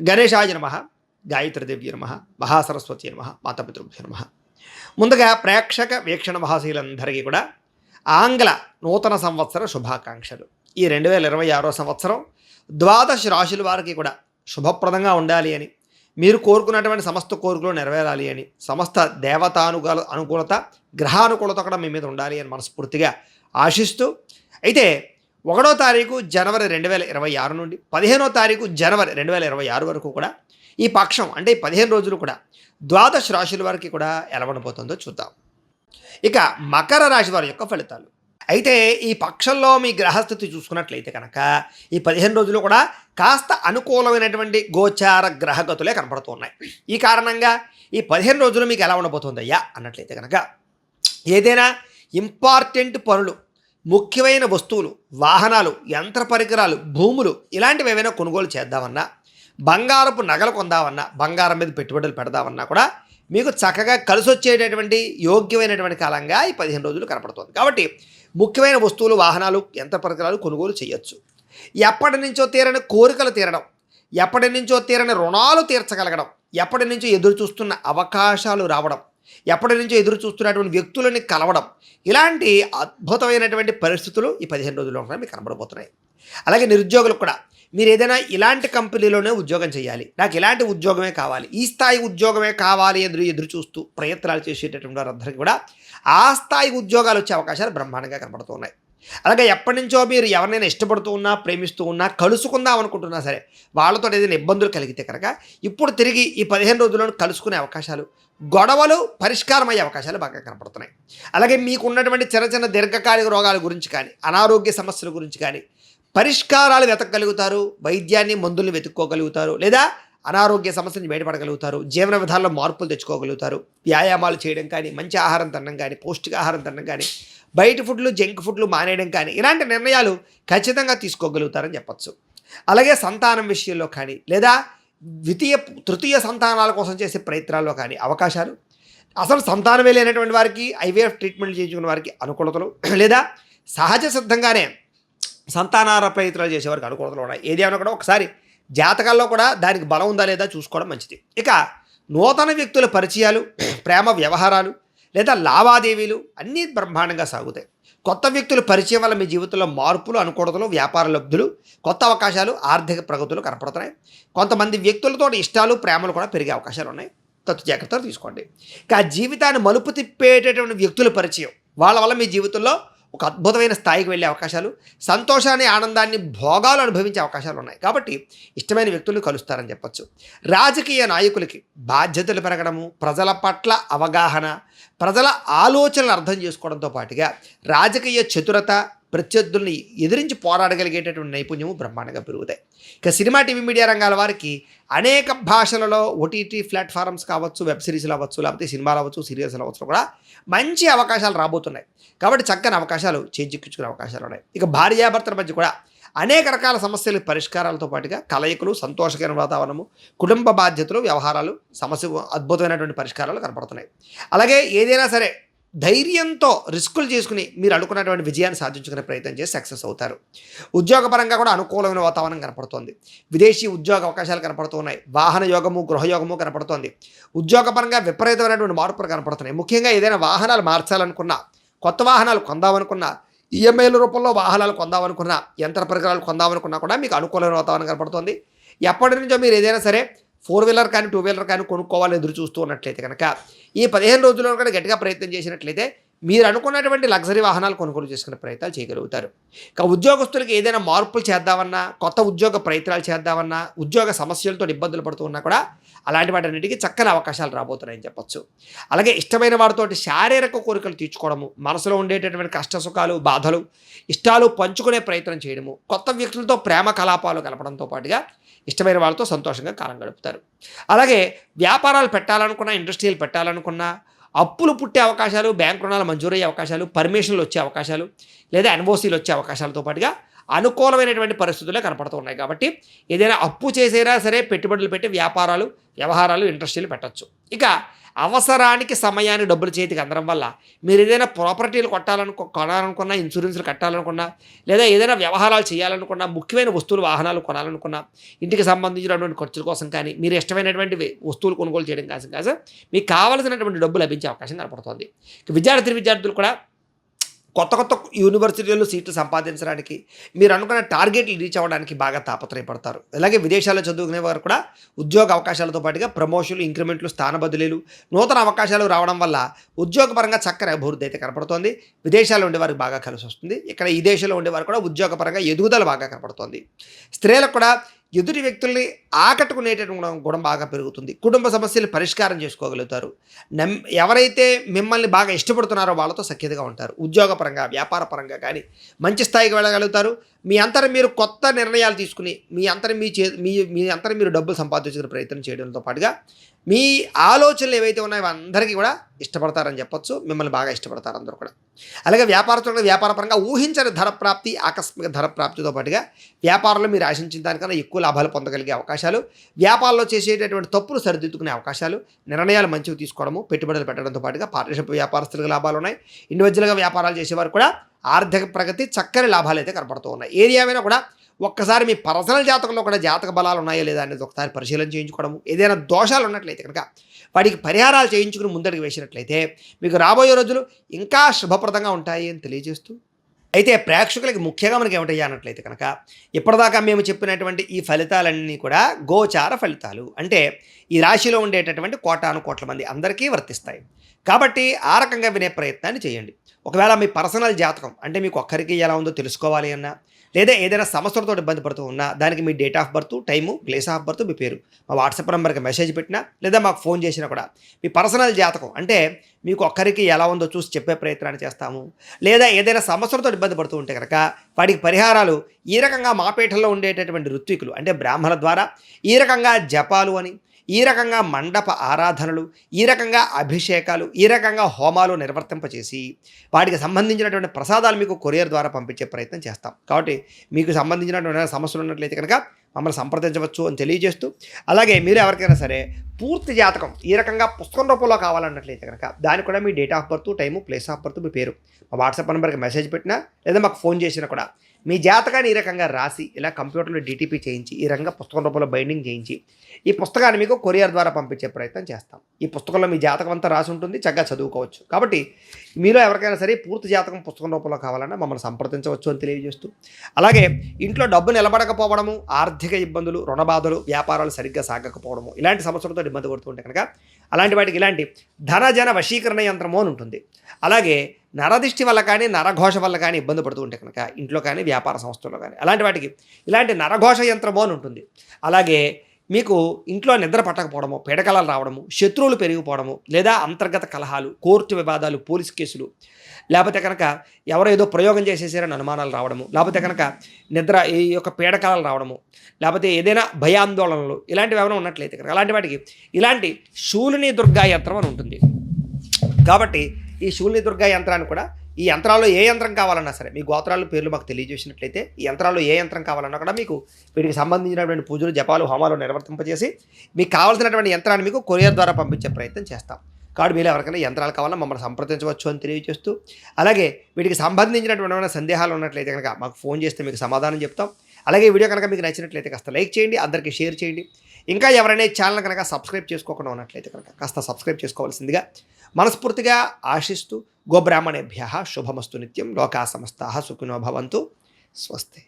గణేశాయ నమః, గాయత్రీదేవ్య నమః, మహాసరస్వతి నమః, మాతాపితృభ్యో నమః. ముందుగా ప్రేక్షక వీక్షణ మహాశీలందరికీ కూడా ఆంగ్ల నూతన సంవత్సర శుభాకాంక్షలు. ఈ 2026 సంవత్సరం ద్వాదశ రాశుల వారికి కూడా శుభప్రదంగా ఉండాలి అని, మీరు కోరుకున్నటువంటి సమస్త కోరికలు నెరవేరాలి అని, సమస్త అనుకూలత గ్రహానుకూలత కూడా మీ మీద ఉండాలి అని మనస్ఫూర్తిగా ఆశిస్తూ, అయితే 1వ తారీఖు జనవరి 2026 నుండి 15వ తారీఖు జనవరి 2026 వరకు కూడా ఈ పక్షం అంటే ఈ 15 రోజులు కూడా ద్వాదశ రాశుల వారికి కూడా ఎలా ఉండబోతుందో చూద్దాం. ఇక మకర రాశి వారి యొక్క ఫలితాలు. అయితే ఈ పక్షంలో మీ గ్రహస్థితి చూసుకున్నట్లయితే కనుక ఈ 15 రోజులు కూడా కాస్త అనుకూలమైనటువంటి గోచార గ్రహగతులే కనపడుతున్నాయి. ఈ కారణంగా ఈ 15 రోజులు మీకు ఎలా ఉండబోతుందయ్యా అన్నట్లయితే కనుక ఏదైనా ఇంపార్టెంట్ పనులు, ముఖ్యమైన వస్తువులు, వాహనాలు, యంత్ర పరికరాలు, భూములు ఇలాంటివి ఏవైనా కొనుగోలు చేద్దామన్నా, బంగారపు నగలు కొందామన్నా, బంగారం మీద పెట్టుబడులు పెడదామన్నా కూడా మీకు చక్కగా కలిసి వచ్చేటటువంటి యోగ్యమైనటువంటి కాలంగా ఈ 15 రోజులు కనపడుతుంది. కాబట్టి ముఖ్యమైన వస్తువులు, వాహనాలు, యంత్ర పరికరాలు కొనుగోలు చేయొచ్చు. ఎప్పటి నుంచో తీరని కోరికలు తీరడం, ఎప్పటి నుంచో తీరని రుణాలు తీర్చగలగడం, ఎప్పటి నుంచో ఎదురు చూస్తున్న అవకాశాలు రావడం, ఎప్పటి నుంచో ఎదురు చూస్తున్నటువంటి వ్యక్తులని కలవడం, ఇలాంటి అద్భుతమైనటువంటి పరిస్థితులు ఈ 15 రోజుల్లో మీకు కనబడబోతున్నాయి. అలాగే నిరుద్యోగులకు కూడా మీరు ఏదైనా ఇలాంటి కంపెనీలోనే ఉద్యోగం చేయాలి, నాకు ఇలాంటి ఉద్యోగమే కావాలి, ఈ స్థాయి ఉద్యోగమే కావాలి ఎదురు చూస్తూ ప్రయత్నాలు చేసేటటువంటి వారందరికీ కూడా ఆ స్థాయి ఉద్యోగాలు వచ్చే అవకాశాలు బ్రహ్మాండంగా కనబడుతున్నాయి. అలాగే ఎప్పటి నుంచో మీరు ఎవరినైనా ఇష్టపడుతూ ఉన్నా, ప్రేమిస్తూ ఉన్నా, కలుసుకుందాం అనుకుంటున్నా సరే వాళ్ళతో ఏదైనా ఇబ్బందులు కలిగితే కనుక ఇప్పుడు తిరిగి ఈ 15 రోజుల్లో కలుసుకునే అవకాశాలు, గొడవలు పరిష్కారమయ్యే అవకాశాలు బాగా కనపడుతున్నాయి. అలాగే మీకు ఉన్నటువంటి చిన్న చిన్న దీర్ఘకాలిక రోగాల గురించి కానీ, అనారోగ్య సమస్యల గురించి కానీ పరిష్కారాలు వెతకగలుగుతారు, వైద్యాన్ని మందుల్ని వెతుక్కోగలుగుతారు, లేదా అనారోగ్య సమస్యని బయటపడగలుగుతారు, జీవన విధానంలో మార్పులు తెచ్చుకోగలుగుతారు. వ్యాయామాలు చేయడం కానీ, మంచి ఆహారం తినడం కానీ, పౌష్టికాహారం తినడం కానీ, బయట ఫుడ్లు, జంక్ ఫుడ్లు మానేయడం కానీ ఇలాంటి నిర్ణయాలు ఖచ్చితంగా తీసుకోగలుగుతారని చెప్పచ్చు. అలాగే సంతానం విషయంలో కానీ, లేదా తృతీయ సంతానాల కోసం చేసే ప్రయత్నాల్లో కానీ అవకాశాలు, అసలు సంతానమే లేనటువంటి వారికి ఐవీఎఫ్ ట్రీట్మెంట్ చేయించుకున్న వారికి అనుకూలతలు, లేదా సహజ సిద్ధంగానే సంతానార ప్రయత్నాలు చేసేవారికి అనుకూలతలు ఉన్నాయి. ఏదేమైనా కూడా ఒకసారి జాతకాల్లో కూడా దానికి బలం ఉందా లేదా చూసుకోవడం మంచిది. ఇక నూతన వ్యక్తుల పరిచయాలు, ప్రేమ వ్యవహారాలు లేదా లావాదేవీలు అన్నీ బ్రహ్మాండంగా సాగుతాయి. కొత్త వ్యక్తుల పరిచయం వల్ల మీ జీవితంలో మార్పులు, అనుకూలతలు, వ్యాపార లబ్ధులు, కొత్త అవకాశాలు, ఆర్థిక ప్రగతులు కనపడుతున్నాయి. కొంతమంది వ్యక్తులతో ఇష్టాలు, ప్రేమలు కూడా పెరిగే అవకాశాలు ఉన్నాయి. తత్తు జాగ్రత్తలు తీసుకోండి. ఇక జీవితాన్ని మలుపు తిప్పేటటువంటి వ్యక్తుల పరిచయం వాళ్ళ వల్ల మీ జీవితంలో ఒక అద్భుతమైన స్థాయికి వెళ్ళే అవకాశాలు, సంతోషాన్ని, ఆనందాన్ని, భోగాలు అనుభవించే అవకాశాలు ఉన్నాయి. కాబట్టి ఇష్టమైన వ్యక్తులను కలుస్తారని చెప్పచ్చు. రాజకీయ నాయకులకి బాధ్యతలు పెరగడము, ప్రజల పట్ల అవగాహన, ప్రజల ఆలోచనలు అర్థం చేసుకోవడంతో పాటుగా రాజకీయ చతురత, ప్రత్యర్థుల్ని ఎదిరించి పోరాడగలిగేటటువంటి నైపుణ్యము బ్రహ్మాండంగా పెరుగుతాయి. ఇక సినిమా, టీవీ, మీడియా రంగాల వారికి అనేక భాషలలో ఓటీటీ ప్లాట్ఫామ్స్ కావచ్చు, వెబ్ సిరీస్లు అవ్వచ్చు, లేకపోతే సినిమాలు అవ్వచ్చు, సీరియల్స్లు అవ్వచ్చు కూడా మంచి అవకాశాలు రాబోతున్నాయి. కాబట్టి చక్కని అవకాశాలు చేజిక్కించుకునే అవకాశాలు ఉన్నాయి. ఇక భార్యాభర్తల మధ్య కూడా అనేక రకాల సమస్యల పరిష్కారాలతో పాటుగా కలయికలు, సంతోషకరమైన వాతావరణము, కుటుంబ బాధ్యతలు, వ్యవహారాలు, అద్భుతమైనటువంటి పరిష్కారాలు కనపడుతున్నాయి. అలాగే ఏదైనా సరే ధైర్యంతో రిస్కులు చేసుకుని మీరు అనుకున్నటువంటి విజయాన్ని సాధించుకునే ప్రయత్నం చేసి సక్సెస్ అవుతారు. ఉద్యోగపరంగా కూడా అనుకూలమైన వాతావరణం కనపడుతోంది. విదేశీ ఉద్యోగ అవకాశాలు కనపడుతున్నాయి. వాహన యోగము, గృహయోగము కనపడుతోంది. ఉద్యోగపరంగా విపరీతమైనటువంటి మార్పులు కనపడుతున్నాయి. ముఖ్యంగా ఏదైనా వాహనాలు మార్చాలనుకున్నా, కొత్త వాహనాలు కొందామనుకున్నా, ఈఎంఐల రూపంలో వాహనాలు కొందామనుకున్నా, యంత్ర పరికరాలు కొందామనుకున్నా కూడా మీకు అనుకూలమైన వాతావరణం కనపడుతుంది. ఎప్పటి నుంచో మీరు ఏదైనా సరే 4 వీలర్ కానీ 2 వీలర్ కానీ కొనుక్కోవాలని ఎదురు చూస్తూ ఉన్నట్లయితే కనుక ఈ 15 రోజుల్లో కూడా గట్టిగా ప్రయత్నం చేసినట్లయితే మీరు అనుకున్నటువంటి లగ్జరీ వాహనాలు కొనుగోలు చేసుకునే ప్రయత్నాలు చేయగలుగుతారు. ఇక ఉద్యోగస్తులకు ఏదైనా మార్పులు చేద్దామన్నా, కొత్త ఉద్యోగ ప్రయత్నాలు చేద్దామన్నా, ఉద్యోగ సమస్యలతో ఇబ్బందులు పడుతూ ఉన్నా కూడా అలాంటి వాటన్నిటికీ చక్కని అవకాశాలు రాబోతున్నాయని చెప్పచ్చు. అలాగే ఇష్టమైన వారితోటి శారీరక కోరికలు తీర్చుకోవడము, మనసులో ఉండేటటువంటి కష్టసుఖాలు, బాధలు, ఇష్టాలు పంచుకునే ప్రయత్నం చేయడము, కొత్త వ్యక్తులతో ప్రేమ కలాపాలు కలపడంతో పాటుగా ఇష్టమైన వాళ్ళతో సంతోషంగా కాలం గడుపుతారు. అలాగే వ్యాపారాలు పెట్టాలనుకున్నా, ఇండస్ట్రీలు పెట్టాలనుకున్నా, అప్పులు పుట్టే అవకాశాలు, బ్యాంక్ రుణాలు మంజూరయ్యే అవకాశాలు, పర్మిషన్లు వచ్చే అవకాశాలు, లేదా ఎన్ఓసీలు వచ్చే అవకాశాలతో పాటుగా అనుకూలమైనటువంటి పరిస్థితులే కనపడుతూ ఉన్నాయి. కాబట్టి ఏదైనా అప్పు చేసేనా సరే పెట్టుబడులు పెట్టి వ్యాపారాలు, వ్యవహారాలు, ఇండస్ట్రీలు పెట్టచ్చు. ఇక అవసరానికి సమయానికి డబ్బులు చేతికి అందడం వల్ల మీరు ఏదైనా ప్రాపర్టీలు కొనాలనుకున్నా, ఇన్సూరెన్స్‌లు కట్టాలనుకున్నా, లేదా ఏదైనా వ్యవహారాలు చేయాలనుకున్నా, ముఖ్యమైన వస్తువులు, వాహనాలు కొనాలనుకున్నా, ఇంటికి సంబంధించినటువంటి ఖర్చుల కోసం కానీ, మీరు ఇష్టమైనటువంటి వస్తువులు కొనుగోలు చేయడం కోసం మీకు కావాల్సినటువంటి డబ్బు లభించే అవకాశం కనపడుతోంది. విద్యార్థులు కూడా కొత్త యూనివర్సిటీల్లో సీట్లు సంపాదించడానికి, మీరు అనుకున్న టార్గెట్లు రీచ్ అవ్వడానికి బాగా తాపత్రయపడతారు. అలాగే విదేశాల్లో చదువుకునే వారు కూడా ఉద్యోగ అవకాశాలతో పాటుగా ప్రమోషన్లు, ఇంక్రిమెంట్లు, స్థాన బదిలీలు, నూతన అవకాశాలు రావడం వల్ల ఉద్యోగపరంగా చక్కని అభివృద్ధి అయితే కనపడుతోంది. విదేశాల్లో ఉండేవారికి బాగా కలిసి వస్తుంది. ఇక్కడ ఈ దేశంలో ఉండేవారు కూడా ఉద్యోగపరంగా ఎదుగుదల బాగా కనపడుతోంది. స్త్రీలకు కూడా ఎదుటి వ్యక్తుల్ని ఆకట్టుకునేటటువంటి గుణం బాగా పెరుగుతుంది. కుటుంబ సమస్యలు పరిష్కారం చేసుకోగలుగుతారు. ఎవరైతే మిమ్మల్ని బాగా ఇష్టపడుతున్నారో వాళ్ళతో సఖ్యతగా ఉంటారు. ఉద్యోగపరంగా, వ్యాపార పరంగా కానీ మంచి స్థాయికి వెళ్ళగలుగుతారు. మీ అంతట మీరు కొత్త నిర్ణయాలు తీసుకుని మీ అంతట మీరు డబ్బులు సంపాదించుకునే ప్రయత్నం చేయడంతో పాటుగా మీ ఆలోచనలు ఏవైతే ఉన్నాయో అందరికీ కూడా ఇష్టపడతారని చెప్పొచ్చు. మిమ్మల్ని బాగా ఇష్టపడతారు అందరూ కూడా. అలాగే వ్యాపారస్తులు వ్యాపారపరంగా ఊహించని ధర ప్రాప్తి, ఆకస్మిక ధర ప్రాప్తితో పాటుగా వ్యాపారంలో మీరు ఆశించిన దానికన్నా ఎక్కువ లాభాలు పొందగలిగే అవకాశాలు, వ్యాపారంలో చేసేటటువంటి తప్పులు సరిదిద్దుకునే అవకాశాలు, నిర్ణయాలు మంచివి తీసుకోవడము, పెట్టుబడులు పెట్టడంతో పాటుగా పార్ట్నర్షిప్ వ్యాపారస్తులకు లాభాలు ఉన్నాయి. ఇండివిజువల్గా వ్యాపారాలు చేసేవారు కూడా ఆర్థిక ప్రగతి, చక్కని లాభాలు అయితే కనపడుతూ ఉన్నాయి. ఏది ఏమైనా కూడా ఒక్కసారి మీ పర్సనల్ జాతకంలో కూడా జాతక బలాలు ఉన్నాయో లేదా అనేది ఒకసారి పరిశీలన చేయించుకోవడము, ఏదైనా దోషాలు ఉన్నట్లయితే కనుక వాటికి పరిహారాలు చేయించుకుని ముందడుగు వేసినట్లయితే మీకు రాబోయే రోజులు ఇంకా శుభప్రదంగా ఉంటాయి అని తెలియజేస్తూ, అయితే ప్రేక్షకులకి ముఖ్యంగా మనకి ఏమిటయ్యా అన్నట్లయితే కనుక ఇప్పటిదాకా మేము చెప్పినటువంటి ఈ ఫలితాలన్నీ కూడా గోచార ఫలితాలు, అంటే ఈ రాశిలో ఉండేటటువంటి కోటాను కోట్ల మంది అందరికీ వర్తిస్తాయి. కాబట్టి ఆ రకంగా వినే ప్రయత్నాన్ని చేయండి. ఒకవేళ మీ పర్సనల్ జాతకం అంటే మీకు ఒక్కరికి ఎలా ఉందో తెలుసుకోవాలి అన్నా, లేదా ఏదైనా సమస్యలతో ఇబ్బంది పడుతూ ఉన్నా దానికి మీ date of birth, time, place of birth, మీ పేరు మా వాట్సాప్ నెంబర్కి మెసేజ్ పెట్టినా లేదా మాకు ఫోన్ చేసినా కూడా మీ పర్సనల్ జాతకం అంటే మీకు ఒక్కరికి ఎలా ఉందో చూసి చెప్పే ప్రయత్నాన్ని చేస్తాము. లేదా ఏదైనా సమస్యలతో ఇబ్బంది పడుతూ ఉంటే కనుక వాటికి పరిహారాలు ఈ రకంగా మా పీఠంలో ఉండేటటువంటి ఋత్వికులు అంటే బ్రాహ్మణుల ద్వారా ఈ రకంగా జపాలు అని, ఈ రకంగా మండప ఆరాధనలు, ఈ రకంగా అభిషేకాలు, ఈ రకంగా హోమాలు నిర్వర్తింపచేసి వాటికి సంబంధించినటువంటి ప్రసాదాలు మీకు కొరియర్ ద్వారా పంపించే ప్రయత్నం చేస్తాం. కాబట్టి మీకు సంబంధించినటువంటి సమస్యలు ఉన్నట్లయితే కనుక మమ్మల్ని సంప్రదించవచ్చు అని తెలియజేస్తూ, అలాగే మీరు ఎవరికైనా సరే పూర్తి జాతకం ఈ రకంగా పుస్తకం రూపంలో కావాలన్నట్లయితే కనుక దానికి కూడా మీ date of birth, time, place of birth, మీ పేరు మా వాట్సాప్ నెంబర్కి మెసేజ్ పెట్టినా లేదా మాకు ఫోన్ చేసినా కూడా మీ జాతకాన్ని ఈ రకంగా రాసి ఇలా కంప్యూటర్లో డిటిపి చేయించి ఈ రకంగా పుస్తకం రూపంలో బైండింగ్ చేయించి ఈ పుస్తకాన్ని మీకు కొరియర్ ద్వారా పంపించే ప్రయత్నం చేస్తాం. ఈ పుస్తకంలో మీ జాతకం అంతా రాసి ఉంటుంది, చక్కగా చదువుకోవచ్చు. కాబట్టి మీలో ఎవరికైనా సరే పూర్తి జాతకం పుస్తకం రూపంలో కావాలన్నా మమ్మల్ని సంప్రదించవచ్చు అని తెలియజేస్తూ, అలాగే ఇంట్లో డబ్బు నిలబడకపోవడము, ఆర్థిక ఇబ్బందులు, రుణబాధలు, వ్యాపారాలు సరిగ్గా సాగకపోవడము, ఇలాంటి సమస్యలతో ఇబ్బంది పడుతుంటే కనుక అలాంటి వాటికి ఇలాంటి ధనజన వశీకరణ యంత్రము అని ఉంటుంది. అలాగే నరదిష్టి వల్ల కానీ, నరఘోష వల్ల కానీ ఇబ్బంది పడుతూ ఉంటే కనుక ఇంట్లో కానీ, వ్యాపార సంస్థల్లో కానీ అలాంటి వాటికి ఇలాంటి నరఘోష యంత్రము అని ఉంటుంది. అలాగే మీకు ఇంట్లో నిద్ర పట్టకపోవడము, పీడకలాలు రావడము, శత్రువులు పెరిగిపోవడము, లేదా అంతర్గత కలహాలు, కోర్టు వివాదాలు, పోలీస్ కేసులు, లేకపోతే కనుక ఎవరో ఏదో ప్రయోగం చేసేసారని అనుమానాలు రావడము, లేకపోతే కనుక ఈ యొక్క పీడకలాలు రావడము, లేకపోతే ఏదైనా భయాందోళనలు ఇలాంటివి ఏమైనా ఉన్నట్లయితే కనుక అలాంటి వాటికి ఇలాంటి శూలిని దుర్గా యంత్రం అని ఉంటుంది. కాబట్టి ఈ శూలిని దుర్గా యంత్రాన్ని కూడా ఈ యంత్రాల్లో ఏ యంత్రం కావాలన్నా సరే మీ గోత్రాల పేర్లు మాకు తెలియజేసినట్లయితే ఈ యంత్రాల్లో ఏ యంత్రం కావాలన్నా కూడా మీకు వీటికి సంబంధించినటువంటి పూజలు, జపాలు, హోమాలు నిర్వర్తింపజేసి మీకు కావాల్సినటువంటి యంత్రాన్ని మీకు కొరియర్ ద్వారా పంపించే ప్రయత్నం చేస్తాం. కాబట్టి మీరు ఎవరికైనా యంత్రాలు కావాలన్నా మమ్మల్ని సంప్రదించవచ్చు అని తెలియజేస్తూ, అలాగే వీటికి సంబంధించినటువంటి సందేహాలు ఉన్నట్లయితే కనుక మాకు ఫోన్ చేస్తే మీకు సమాధానం చెప్తాం. అలాగే వీడియో కనుక మీకు నచ్చినట్లయితే కాస్త లైక్ చేయండి, అందరికీ షేర్ చేయండి. ఇంకా ఎవరైనా ఛానల్ కనుక సబ్స్క్రైబ్ చేసుకోకుండా ఉన్నట్లయితే కనుక కాస్త సబ్స్క్రైబ్ చేసుకోవాల్సిందిగా మనస్ఫూర్తిగా ఆశిస్తూ, గోబ్రాహ్మణేభ్యః శుభమస్తు నిత్యం, లోకా సమస్తాః సుఖినో భవంతు, స్వస్తి.